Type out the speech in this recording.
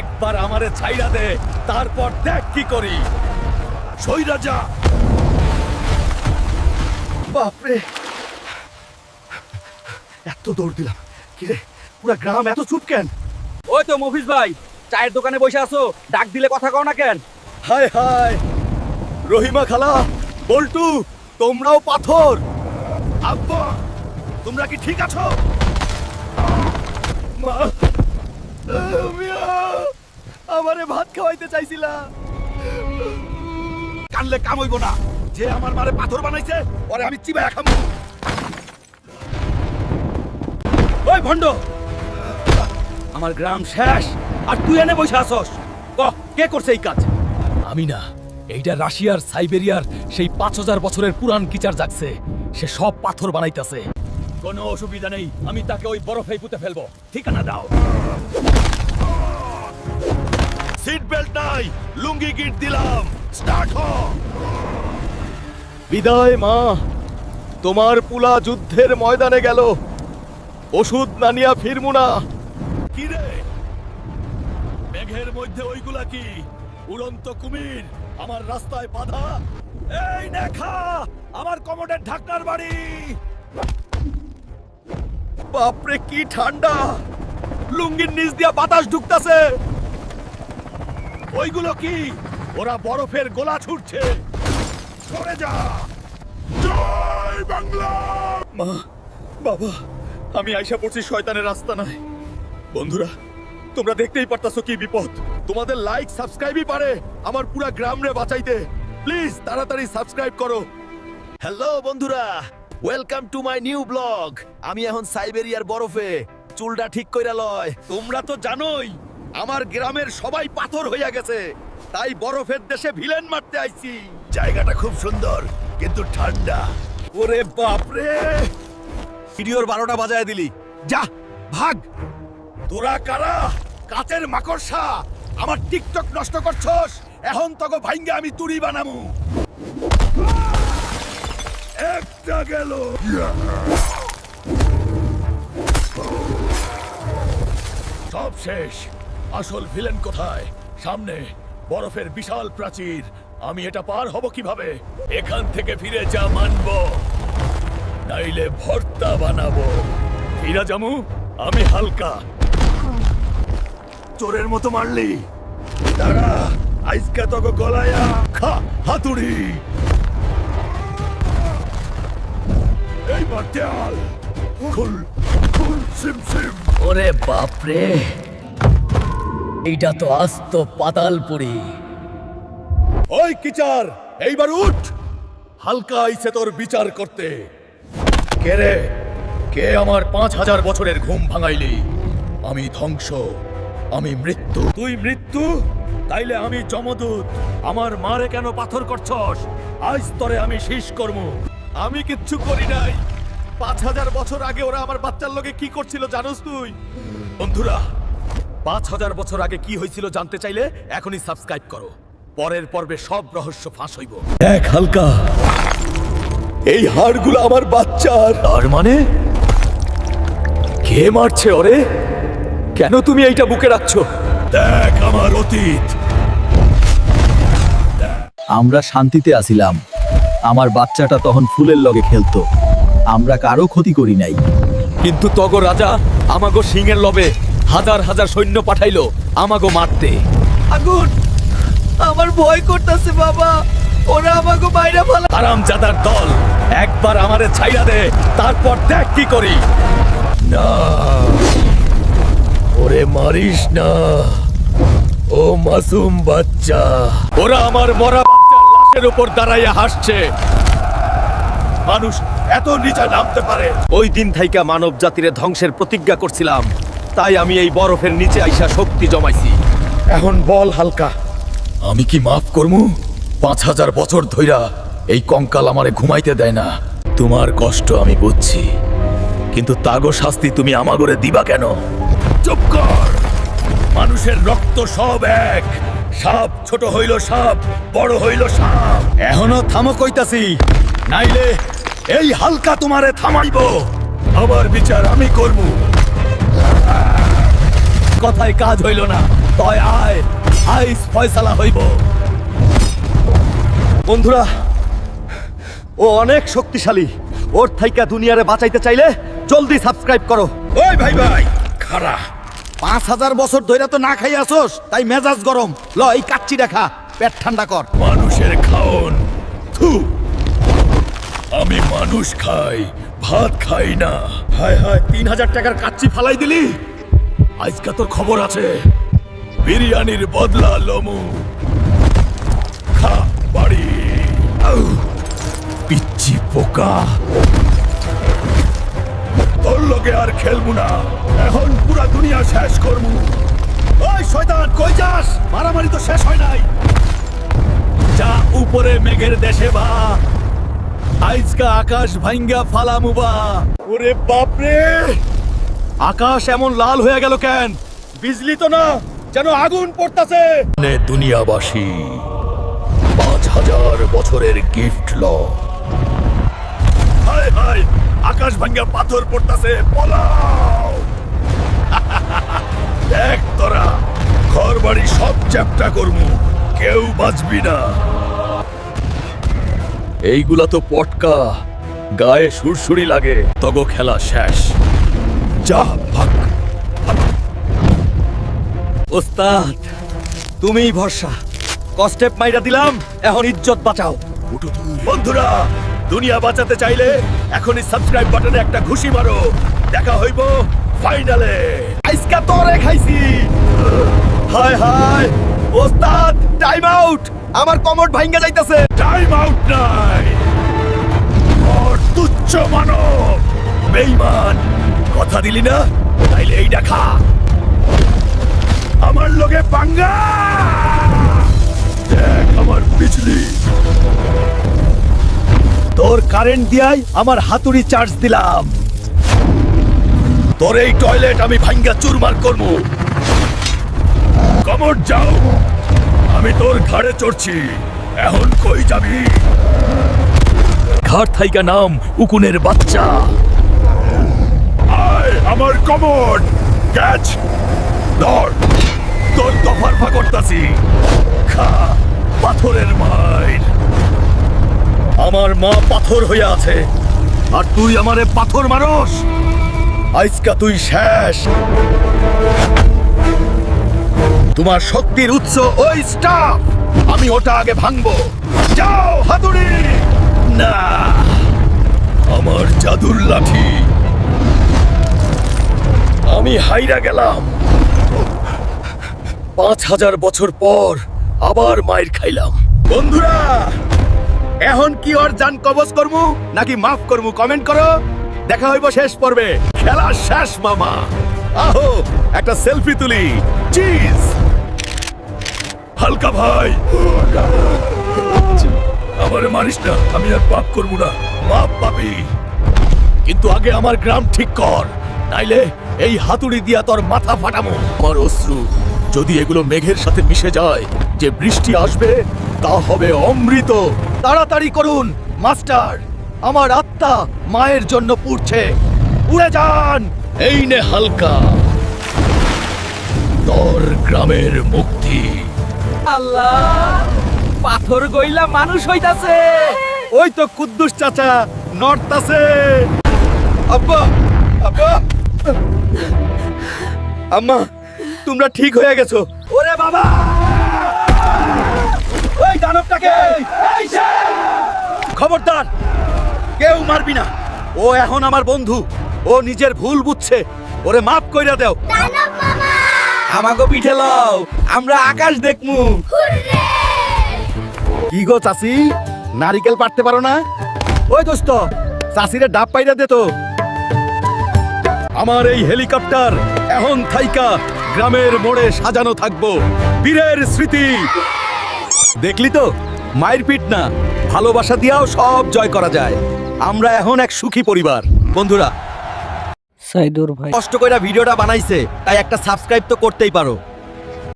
একবার আমারে ছাইড়া দে, তারপর দেখ কি করি। সইরা যা। বাপরে, এত দৌড় দিলাম, কিরে পুরা গ্রাম এত চুপ কেন? ওই তো মফিজ ভাই, চায়ের দোকানে বসে আছো, ডাক দিলে কথা কও না কেন? হায় হায়, রহিমা খালা, বল্টু, তোমরাও পাথর। আব্বা, তোমরা কি ঠিক আছো? মা, মিয়া, আমারে ভাত খাওয়াইতে চাইছিলা। কানলে কাম হইব না। যে আমার মারে পাথর বানাইছে, পরে আমি চিবায়া খামু। ওই ভণ্ড, আমার গ্রাম শেষ আর তুই এনে বসে আছস। কহ, কে করছে এই কাজ? আমি না, এইটা রাশিয়ার সাইবেরিয়ার সেই 5000 বছরের পুরান কিচার জাগছে। সে সব পাথর বানাইতাছে। কোনো অসুবিধা নেই, আমি তাকে ওই বরফেই পুঁতে ফেলবো। ঠিকানা দাও। সিট বেল্ট নাই, লুঙ্গি গিট দিলাম। স্টার্ট হ। বিদায় মা, তোমার পুলা যুদ্ধের ময়দানে গেল। ওষুধ না নিয়া ফিরমু না। কি রে, মেঘের মধ্যে ওইগুলা কি? উড়ন্ত কুমির আমার রাস্তায় বাধা। এই দেখা আমার কমোডের ঢাকনার বাড়ি। বাপরে কি ঠান্ডা, লুঙ্গির নিচ দিয়া বাতাস ঢুকতাছে। ওইগুলো কি? ওরা বরফের গোলা ছুটছে। সরে যা। জয় বাংলা। মা, বাবা, আমি আইসা পড়ছি শয়তানের রাস্তা নাই। বন্ধুরা, তোমরা দেখতেই পারতাছো কি বিপদ। তোমাদের লাইক সাবস্ক্রাইবই পারে আমার পুরা গ্রাম রে বাঁচাইতে। প্লিজ তাড়াতাড়ি সাবস্ক্রাইব করো। হ্যালো বন্ধুরা, welcome to my new blog. আমি এখন সাইবেরিয়ার বরফে, চুলটা ঠিক কইরা লয়। তোমরা তো জানোই আমার গ্রামের সবাই পাথর হইয়া গেছে, তাই বরফের দেশে ভিলেন মারতে আইছি। জায়গাটা খুব সুন্দর কিন্তু ঠান্ডা। ওরে বাপ রে, ভিডিওর 12টা বাজায় দিলি। যা ভাগ। তোরা কারা? কাচের মাকড়সা, আমার টিকটক নষ্ট করছস। এখন তোকে ভাইঙ্গা আমি তুড়ি বানামু। একটা গেল। সব শেষ। আসল ভিলেন কোথায়? সামনে বরফের বিশাল প্রাচীর। আমি এটা পার হব কিভাবে? এখান থেকে ফিরে যা মানবো, নাইলে ভর্তা বানাবো। ফিরা জামু, আমি হালকা। চোরের মতো মারলি। দাঁড়া, আইসকা তোকে গলায়া খা হাতুড়ি। এই মারতেয়াল খুল খুল সিম সিম। ওরে বাপরে, এইটা তো আস্ত পাতালপুরি। ওই কিচার, এইবার উঠ। হালকা আইছে তোর বিচার করতে। কে রে? কে আমার 5000 বছরের ঘুম ভাঙাইলি? আমি ধ্বংস, আমি মৃত্যু। তুই মৃত্যু? তাইলে আমি যমদূত। আমার মারে কেন পাথর করছস? আজ তরে আমি শেষ করবো। আমি কিচ্ছু করি নাই। 5000 বছর আগে ওরা আমার বাচ্চার লগে কি করছিল জানোস তুই? বন্ধুরা, 5000 বছর আগে কি হয়েছিল জানতে চাইলে এখনই সাবস্ক্রাইব করো। পরের পর্বে সব রহস্য ফাঁস হইব। দেখ হালকা, এই হাড়গুলো আমার বাচ্চার। তার মানে কে মারছে ওরে? কেন তুমি এইটা বুকে রাখছো? দেখ আমার অতীত। আমরা শান্তিতে আছিলাম, আমার বাচ্চাটা তখন ফুলের লগে খেলতো। আমরা কারো ক্ষতি করি নাই। কিন্তু তগো রাজা আমাগো সিংহের লবে হাজার হাজার সৈন্য পাঠাইলো আমাগো মারতে। আগুন, আমার ভয় করতেছে বাবা, ওরা আমাকে বাইরে ফেলা। হারামজাদার দল, একবার আমারে ছাইড়া দে, তারপর দেখ কি করি। না, ওরে মারিস না, ও মাসুম বাচ্চা। ওরা আমার মরা বাচ্চার লাশের উপর দাঁড়াইয়া হাসছে। মানুষ এত নিচে নামতে পারে? ওই দিন থাইকা মানব জাতির ধ্বংসের প্রতিজ্ঞা করছিলাম, তাই আমি এই বরফের নিচে আইসা শক্তি জমাইছি। এখন বল হালকা, আমি কি মাফ করমু? 5000 বছর ধইরা এই কঙ্কাল আমারে ঘুমাইতে দেয় না। তোমার কষ্ট আমি বুঝছি, কিন্তু তাগো শাস্তি তুমি আমাগরে দিবা কেন? চুপ কর। মানুষের রক্ত সব এক। সাপ ছোট হইল সাপ, বড় হইল সাপ। এখনো থামো কইতাছি, নাইলে এই হালকা তোমারে থামাইব। আমার বিচার আমি করব। কথায় কাজ হইল না, তয় আয়, আইস ফয়সালা হইব। বন্ধুরা, ও অনেক শক্তিশালী। ওর থাইকা দুনিয়ারে বাঁচাইতে চাইলে জলদি সাবস্ক্রাইব করো। ওই ভাই ভাই খারা 5000 বছর ধইরা তো না খাই আসোস, তাই মেজাজ গরম। ল এই কাচ্চি দেখা, পেট ঠান্ডা কর। মানুষের খাওন, থু। আমি মানুষ খাই, ভাত খাই না। হায় হায়, 3000 টাকার কাচ্চি ফালাই দিলি। আজকা তোর খবর আছে, বিরিয়ানির বদলা লমু। খা বাড়ি। আউ, পিচ্চি পোকা, তোর লগে আর খেলবো না। এখন পুরা দুনিয়া শেষ করবো। ওই শয়তান, কই যাস? মারামারি তো শেষ হয় নাই। যা উপরে মেঘের দেশে বা, আইজকা আকাশ ভাঙ্গা ফালামু বা। ওরে বাপরে, আকাশ এমন লাল হয়ে গেল কেন? বিজলি তো না, যেন আগুন পড়তাছে। দুনিয়াবাসী 5000 বছরের গিফট ল। হায় হায়, আকাশ ভাঙ্গা পাথর পড়তাছে, পলাও। দেখ তোরা, ঘর বাড়ি সব চ্যাপ্টা করমু, কেউ বাঁচবি না। এইগুলা তো পটকা, গায়ে সুরসুরি লাগে। তগো খেলা শেষ, যা ভাগ। ওস্তাদ, তুমিই ভরসা। কস্টেপ মাইরা দিলাম, এখন ইজ্জত বাঁচাও। বন্ধুরা, দুনিয়া বাঁচাতে চাইলে এখনই সাবস্ক্রাইব বাটনে একটা ঘুষি মারো। দেখা হইব ফাইনালে। আইসকা তোরে খাইছি। হায় হায়, ওস্তাদ টাইম আউট, আমার কমর ভাঙ্গা যাইতাছে। টাইম আউট নাই, আর তুচ্ছ মানব বেঈমান। কথা দিলি না, তাইলে এই দেখা। আমার লগে পাঙ্গা, দেখ আমার বিজলি। তোর কারেন্ট দিয়াই আমার হাতুড়ি চার্জ দিলাম। তোর এই টয়লেট আমি ভাঙ্গা চুরমার করবো। কমর যাও, আমি তোর ঘাড়ে চড়ছি। এখন কই যাবি? ঘাড় থাইকা নাম, উকুনের বাচ্চা। আয় আমার কমর, ক্যাচ, ধর। তোর দফারফা করতাছি, খা পাথরের মাইর। আমার মা পাথর হইয়া আছে, আর তুই আমারে পাথর মারস। আজকা তুই শেষ। তোমার শক্তির উৎস ওই স্টাফ, আমি ওটা আগে ভাঙবো। যাও হাতুড়ি। না, আমার জাদুর লাঠি। আমি হাইরা গেলাম। 5000 বছর পর আবার মাইর খাইলাম। বন্ধুরা, এখন কি ওর জান কবজ করমু নাকি মাফ করমু? কমেন্ট করো। দেখা হইব শেষ পর্বে। খেলা শেষ মামা। আহো একটা সেলফি তুলি। চিজ। হালকা ভাই, আমারে মারিস না, আমি আর পাপ করবো না। মাপ পাবি, কিন্তু আগে আমার গ্রাম ঠিক কর, নাইলে এই হাতুড়ি দিয়া তোর মাথা ফাটামো। আমার অশ্রু যদি এগুলো মেঘের সাথে মিশে যায়, যে বৃষ্টি আসবে তা হবে অমৃত। তাড়াতাড়ি করুন মাস্টার, আমার আত্মা মায়ের জন্য পুড়ছে। উড়ে যান। এই নে হালকা, তোর গ্রামের মুক্তি। আল্লাহ, পাথর গইলা মানুষ হইতাছে। ওই তো কুদ্দুস চাচা নড়তাছে। আব্বা, আব্বা, আম্মা, তোমরা ঠিক হয়ে গেছো। ওরে বাবা, ওই দানবটাকে খবরদার, কেউ মারবি না। ও এখন আমার বন্ধু, ও নিজের ভুল বুঝছে। ওরে মাফ কইরা দেও। আমাগো পিঠে লও, আমরা আকাশ দেখমু। কি গো চাচি, নারিকেল পাড়তে পারো না? ওই দোস্ত, চাচিরে ডাব পাইরা দে তো। আমার এই হেলিকপ্টার এখন থাইকা গ্রামের মোড়ে সাজানো থাকবো বীরের স্মৃতি। দেখলি তো, মায়ের পিঠ না, ভালোবাসা দিয়াও সব জয় করা যায়। আমরা এখন এক সুখী পরিবার। বন্ধুরা, সাইদুর ভাই কষ্ট কইরা ভিডিওটা বানাইছে, তাই একটা সাবস্ক্রাইব তো করতেই পারো।